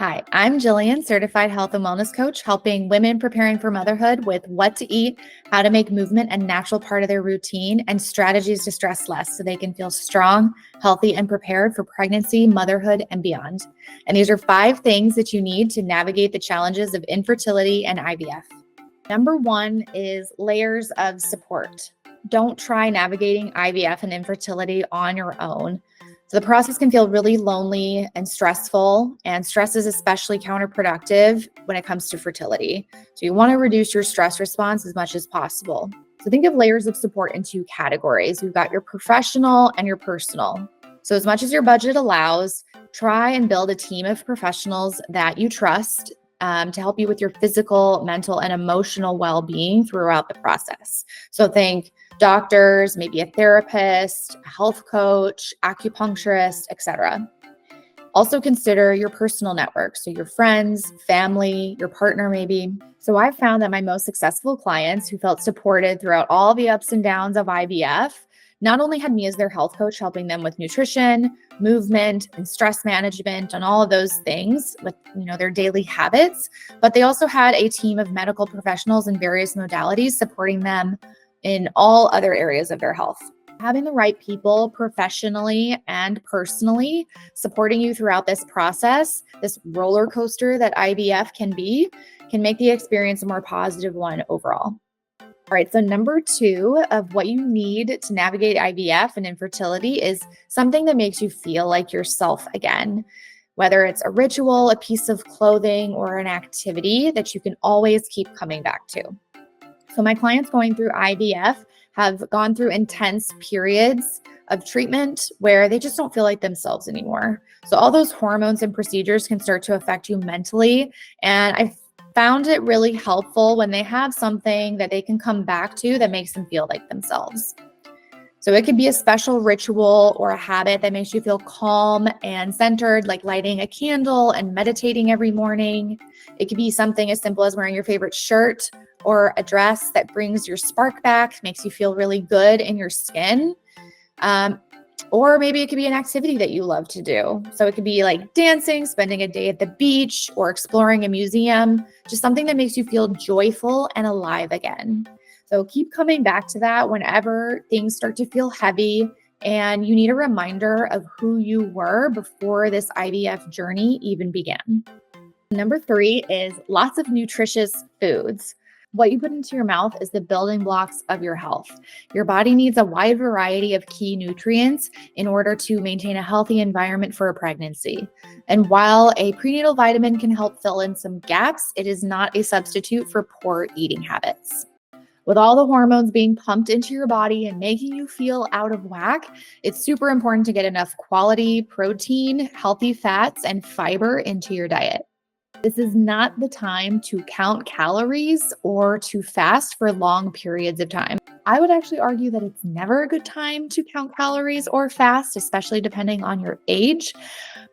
Hi, I'm Jillian, certified health and wellness coach, helping women preparing for motherhood with what to eat, how to make movement a natural part of their routine, and strategies to stress less so they can feel strong, healthy, and prepared for pregnancy, motherhood, and beyond. And these are 5 things that you need to navigate the challenges of infertility and IVF. Number 1 is layers of support. Don't try navigating IVF and infertility on your own. So the process can feel really lonely and stressful, and stress is especially counterproductive when it comes to fertility. So you want to reduce your stress response as much as possible. So think of layers of support in 2 categories. You've got your professional and your personal. So as much as your budget allows, try and build a team of professionals that you trust to help you with your physical, mental, and emotional well-being throughout the process. So think doctors, maybe a therapist, a health coach, acupuncturist, etc. Also consider your personal network. So your friends, family, your partner maybe. So I've found that my most successful clients who felt supported throughout all the ups and downs of IVF not only had me as their health coach helping them with nutrition, movement, and stress management and all of those things with their daily habits, but they also had a team of medical professionals in various modalities supporting them in all other areas of their health. Having the right people professionally and personally supporting you throughout this process, this roller coaster that IVF can be, can make the experience a more positive one overall. All right, so number 2 of what you need to navigate IVF and infertility is something that makes you feel like yourself again. Whether it's a ritual, a piece of clothing, or an activity that you can always keep coming back to. So my clients going through IVF have gone through intense periods of treatment where they just don't feel like themselves anymore. So all those hormones and procedures can start to affect you mentally. And I found it really helpful when they have something that they can come back to that makes them feel like themselves. So it could be a special ritual or a habit that makes you feel calm and centered, like lighting a candle and meditating every morning. It could be something as simple as wearing your favorite shirt or a dress that brings your spark back, makes you feel really good in your skin. Or maybe it could be an activity that you love to do. So it could be like dancing, spending a day at the beach, or exploring a museum, just something that makes you feel joyful and alive again. So keep coming back to that whenever things start to feel heavy and you need a reminder of who you were before this IVF journey even began. Number 3 is lots of nutritious foods. What you put into your mouth is the building blocks of your health. Your body needs a wide variety of key nutrients in order to maintain a healthy environment for a pregnancy. And while a prenatal vitamin can help fill in some gaps, it is not a substitute for poor eating habits. With all the hormones being pumped into your body and making you feel out of whack, it's super important to get enough quality protein, healthy fats, and fiber into your diet. This is not the time to count calories or to fast for long periods of time. I would actually argue that it's never a good time to count calories or fast, especially depending on your age.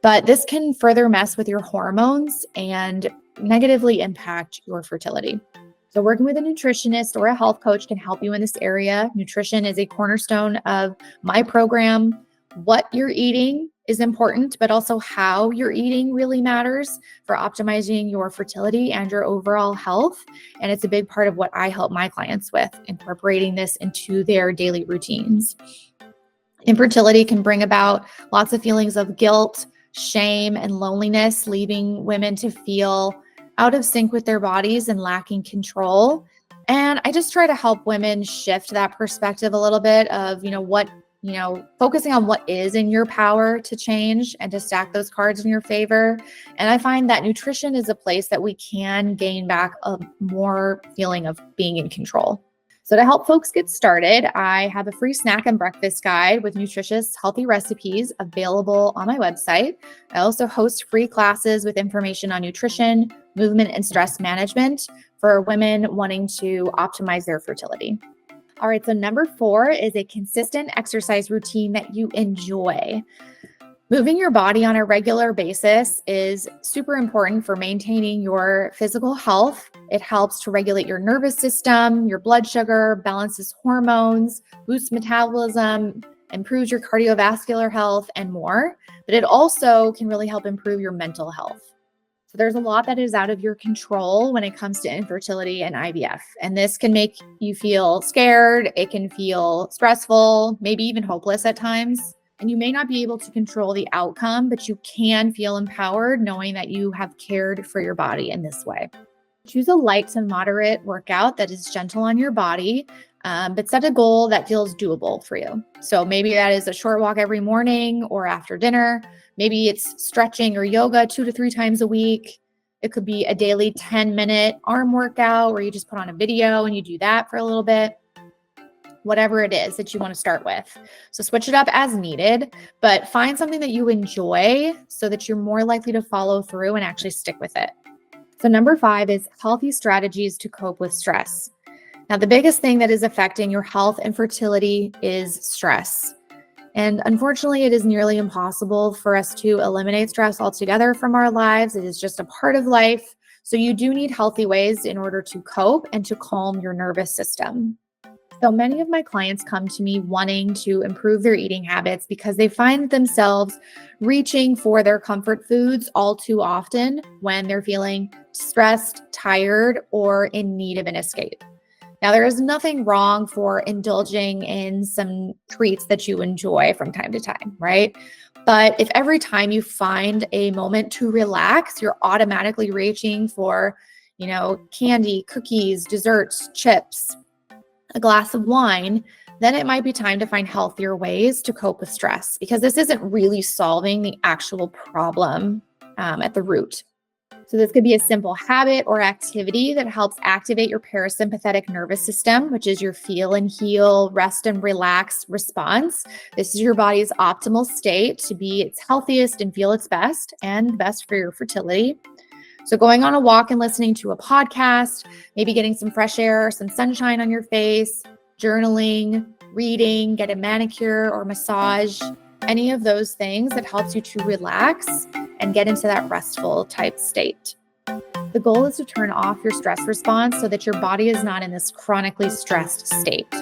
But this can further mess with your hormones and negatively impact your fertility. So working with a nutritionist or a health coach can help you in this area. Nutrition is a cornerstone of my program. What you're eating is important, but also how you're eating really matters for optimizing your fertility and your overall health. And it's a big part of what I help my clients with, incorporating this into their daily routines. Infertility can bring about lots of feelings of guilt, shame, and loneliness, leaving women to feel out of sync with their bodies and lacking control. And I just try to help women shift that perspective a little bit of, focusing on what is in your power to change and to stack those cards in your favor. And I find that nutrition is a place that we can gain back a more feeling of being in control. So to help folks get started, I have a free snack and breakfast guide with nutritious, healthy recipes available on my website. I also host free classes with information on nutrition, movement, and stress management for women wanting to optimize their fertility. All right, so number 4 is a consistent exercise routine that you enjoy. Moving your body on a regular basis is super important for maintaining your physical health. It helps to regulate your nervous system, your blood sugar, balances hormones, boosts metabolism, improves your cardiovascular health, and more. But it also can really help improve your mental health. So there's a lot that is out of your control when it comes to infertility and IVF. And this can make you feel scared. It can feel stressful, maybe even hopeless at times. And you may not be able to control the outcome, but you can feel empowered knowing that you have cared for your body in this way. Choose a light to moderate workout that is gentle on your body, but set a goal that feels doable for you. So maybe that is a short walk every morning or after dinner. Maybe it's stretching or yoga 2 to 3 times a week. It could be a daily 10-minute arm workout where you just put on a video and you do that for a little bit. Whatever it is that you want to start with. So switch it up as needed, but find something that you enjoy so that you're more likely to follow through and actually stick with it. So number 5 is healthy strategies to cope with stress. Now, the biggest thing that is affecting your health and fertility is stress. And unfortunately, it is nearly impossible for us to eliminate stress altogether from our lives. It is just a part of life. So you do need healthy ways in order to cope and to calm your nervous system. So many of my clients come to me wanting to improve their eating habits because they find themselves reaching for their comfort foods all too often when they're feeling stressed, tired, or in need of an escape. Now, there is nothing wrong for indulging in some treats that you enjoy from time to time, right? But if every time you find a moment to relax, you're automatically reaching for, candy, cookies, desserts, chips, a glass of wine, then it might be time to find healthier ways to cope with stress because this isn't really solving the actual problem at the root. So this could be a simple habit or activity that helps activate your parasympathetic nervous system, which is your feel and heal, rest and relax response. This is your body's optimal state to be its healthiest and feel its best and best for your fertility. So going on a walk and listening to a podcast, maybe getting some fresh air, some sunshine on your face, journaling, reading, get a manicure or massage, any of those things that helps you to relax and get into that restful type state. The goal is to turn off your stress response so that your body is not in this chronically stressed state.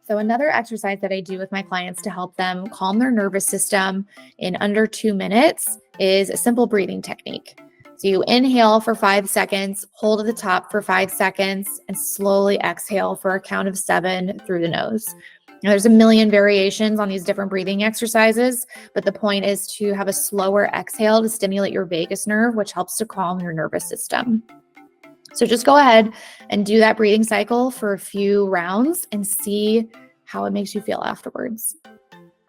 So another exercise that I do with my clients to help them calm their nervous system in under 2 minutes is a simple breathing technique. So you inhale for 5 seconds, hold at the top for 5 seconds, and slowly exhale for a count of 7 through the nose. Now, there's a million variations on these different breathing exercises, but the point is to have a slower exhale to stimulate your vagus nerve, which helps to calm your nervous system. So just go ahead and do that breathing cycle for a few rounds and see how it makes you feel afterwards.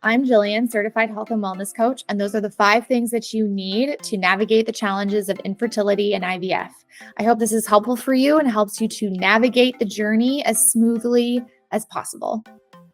I'm Jillian, certified health and wellness coach, and those are the 5 things that you need to navigate the challenges of infertility and IVF. I hope this is helpful for you and helps you to navigate the journey as smoothly as possible.